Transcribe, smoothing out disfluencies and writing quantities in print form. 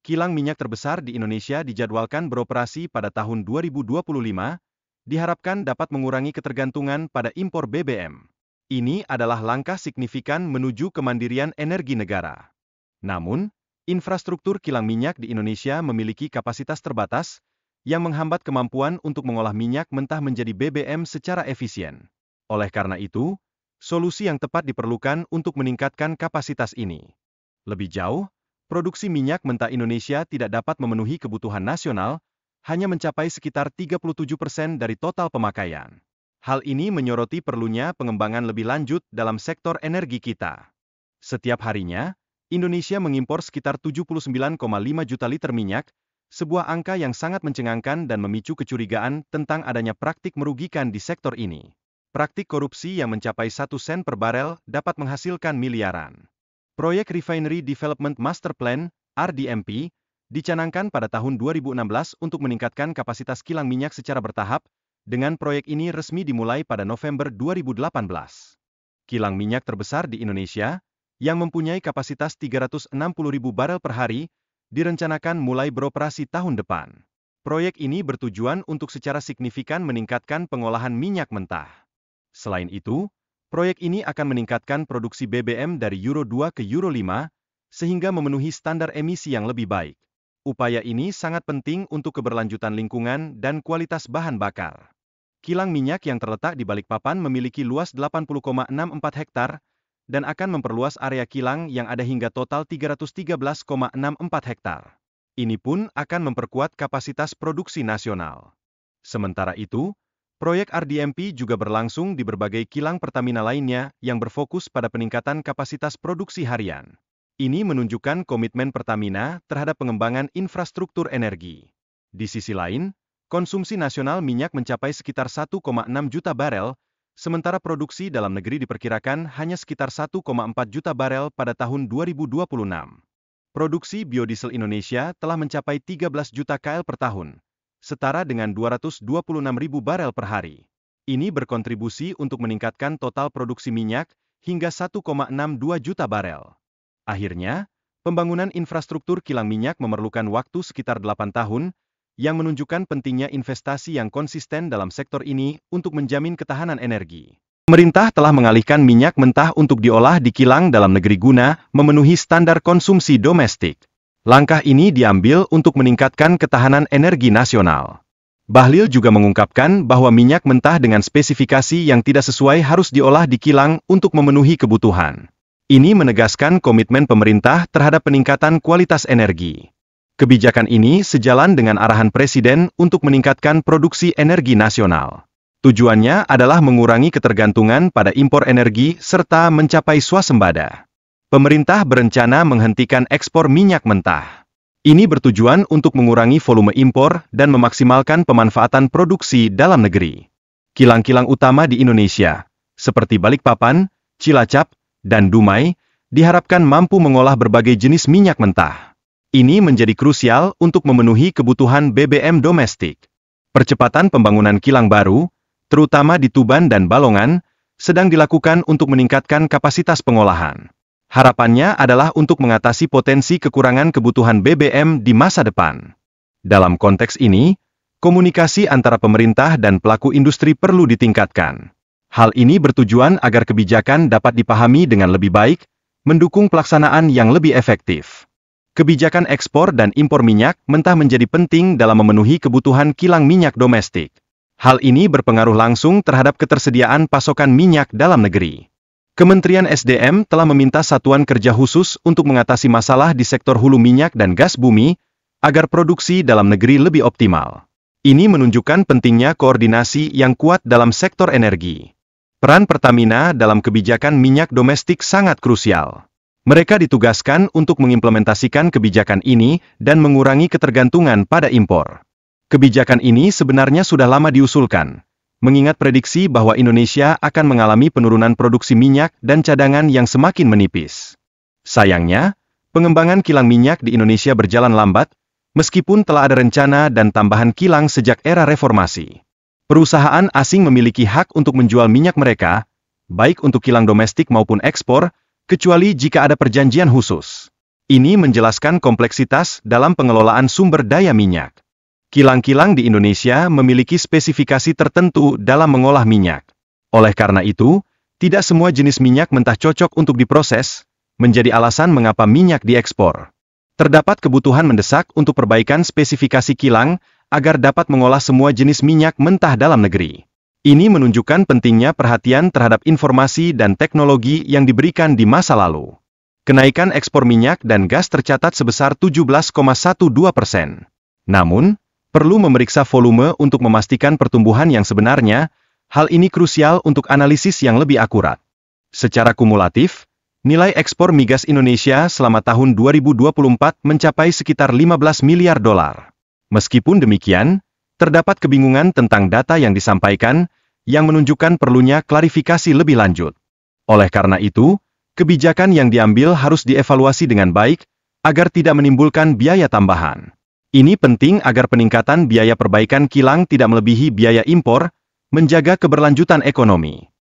kilang minyak terbesar di Indonesia dijadwalkan beroperasi pada tahun 2025, diharapkan dapat mengurangi ketergantungan pada impor BBM. Ini adalah langkah signifikan menuju kemandirian energi negara. Namun, infrastruktur kilang minyak di Indonesia memiliki kapasitas terbatas, yang menghambat kemampuan untuk mengolah minyak mentah menjadi BBM secara efisien. Oleh karena itu, solusi yang tepat diperlukan untuk meningkatkan kapasitas ini. Lebih jauh, produksi minyak mentah Indonesia tidak dapat memenuhi kebutuhan nasional, hanya mencapai sekitar 37% dari total pemakaian. Hal ini menyoroti perlunya pengembangan lebih lanjut dalam sektor energi kita. Setiap harinya, Indonesia mengimpor sekitar 79,5 juta liter minyak, sebuah angka yang sangat mencengangkan dan memicu kecurigaan tentang adanya praktik merugikan di sektor ini. Praktik korupsi yang mencapai 1 sen per barel dapat menghasilkan miliaran. Proyek Refinery Development Master Plan, RDMP, dicanangkan pada tahun 2016 untuk meningkatkan kapasitas kilang minyak secara bertahap, dengan proyek ini resmi dimulai pada November 2018. Kilang minyak terbesar di Indonesia, yang mempunyai kapasitas 360.000 barel per hari, direncanakan mulai beroperasi tahun depan. Proyek ini bertujuan untuk secara signifikan meningkatkan pengolahan minyak mentah. Selain itu, proyek ini akan meningkatkan produksi BBM dari Euro 2 ke Euro 5, sehingga memenuhi standar emisi yang lebih baik. Upaya ini sangat penting untuk keberlanjutan lingkungan dan kualitas bahan bakar. Kilang minyak yang terletak di Balikpapan memiliki luas 80,64 hektar, dan akan memperluas area kilang yang ada hingga total 313,64 hektar. Ini pun akan memperkuat kapasitas produksi nasional. Sementara itu, proyek RDMP juga berlangsung di berbagai kilang Pertamina lainnya yang berfokus pada peningkatan kapasitas produksi harian. Ini menunjukkan komitmen Pertamina terhadap pengembangan infrastruktur energi. Di sisi lain, konsumsi nasional minyak mencapai sekitar 1,6 juta barel, sementara produksi dalam negeri diperkirakan hanya sekitar 1,4 juta barel pada tahun 2026. Produksi biodiesel Indonesia telah mencapai 13 juta KL per tahun, setara dengan 226.000 barel per hari. Ini berkontribusi untuk meningkatkan total produksi minyak hingga 1,62 juta barel. Akhirnya, pembangunan infrastruktur kilang minyak memerlukan waktu sekitar 8 tahun, yang menunjukkan pentingnya investasi yang konsisten dalam sektor ini untuk menjamin ketahanan energi. Pemerintah telah mengalihkan minyak mentah untuk diolah di kilang dalam negeri guna memenuhi standar konsumsi domestik. Langkah ini diambil untuk meningkatkan ketahanan energi nasional. Bahlil juga mengungkapkan bahwa minyak mentah dengan spesifikasi yang tidak sesuai harus diolah di kilang untuk memenuhi kebutuhan. Ini menegaskan komitmen pemerintah terhadap peningkatan kualitas energi. Kebijakan ini sejalan dengan arahan Presiden untuk meningkatkan produksi energi nasional. Tujuannya adalah mengurangi ketergantungan pada impor energi serta mencapai swasembada. Pemerintah berencana menghentikan ekspor minyak mentah. Ini bertujuan untuk mengurangi volume impor dan memaksimalkan pemanfaatan produksi dalam negeri. Kilang-kilang utama di Indonesia, seperti Balikpapan, Cilacap, dan Dumai, diharapkan mampu mengolah berbagai jenis minyak mentah. Ini menjadi krusial untuk memenuhi kebutuhan BBM domestik. Percepatan pembangunan kilang baru, terutama di Tuban dan Balongan, sedang dilakukan untuk meningkatkan kapasitas pengolahan. Harapannya adalah untuk mengatasi potensi kekurangan kebutuhan BBM di masa depan. Dalam konteks ini, komunikasi antara pemerintah dan pelaku industri perlu ditingkatkan. Hal ini bertujuan agar kebijakan dapat dipahami dengan lebih baik, mendukung pelaksanaan yang lebih efektif. Kebijakan ekspor dan impor minyak mentah menjadi penting dalam memenuhi kebutuhan kilang minyak domestik. Hal ini berpengaruh langsung terhadap ketersediaan pasokan minyak dalam negeri. Kementerian SDM telah meminta satuan kerja khusus untuk mengatasi masalah di sektor hulu minyak dan gas bumi, agar produksi dalam negeri lebih optimal. Ini menunjukkan pentingnya koordinasi yang kuat dalam sektor energi. Peran Pertamina dalam kebijakan minyak domestik sangat krusial. Mereka ditugaskan untuk mengimplementasikan kebijakan ini dan mengurangi ketergantungan pada impor. Kebijakan ini sebenarnya sudah lama diusulkan, mengingat prediksi bahwa Indonesia akan mengalami penurunan produksi minyak dan cadangan yang semakin menipis. Sayangnya, pengembangan kilang minyak di Indonesia berjalan lambat, meskipun telah ada rencana dan tambahan kilang sejak era reformasi. Perusahaan asing memiliki hak untuk menjual minyak mereka, baik untuk kilang domestik maupun ekspor, kecuali jika ada perjanjian khusus. Ini menjelaskan kompleksitas dalam pengelolaan sumber daya minyak. Kilang-kilang di Indonesia memiliki spesifikasi tertentu dalam mengolah minyak. Oleh karena itu, tidak semua jenis minyak mentah cocok untuk diproses, menjadi alasan mengapa minyak diekspor. Terdapat kebutuhan mendesak untuk perbaikan spesifikasi kilang agar dapat mengolah semua jenis minyak mentah dalam negeri. Ini menunjukkan pentingnya perhatian terhadap informasi dan teknologi yang diberikan di masa lalu. Kenaikan ekspor minyak dan gas tercatat sebesar 17,12%. Namun, perlu memeriksa volume untuk memastikan pertumbuhan yang sebenarnya. Hal ini krusial untuk analisis yang lebih akurat. Secara kumulatif, nilai ekspor migas Indonesia selama tahun 2024 mencapai sekitar 15 miliar dolar. Meskipun demikian, terdapat kebingungan tentang data yang disampaikan, yang menunjukkan perlunya klarifikasi lebih lanjut. Oleh karena itu, kebijakan yang diambil harus dievaluasi dengan baik, agar tidak menimbulkan biaya tambahan. Ini penting agar peningkatan biaya perbaikan kilang tidak melebihi biaya impor, menjaga keberlanjutan ekonomi.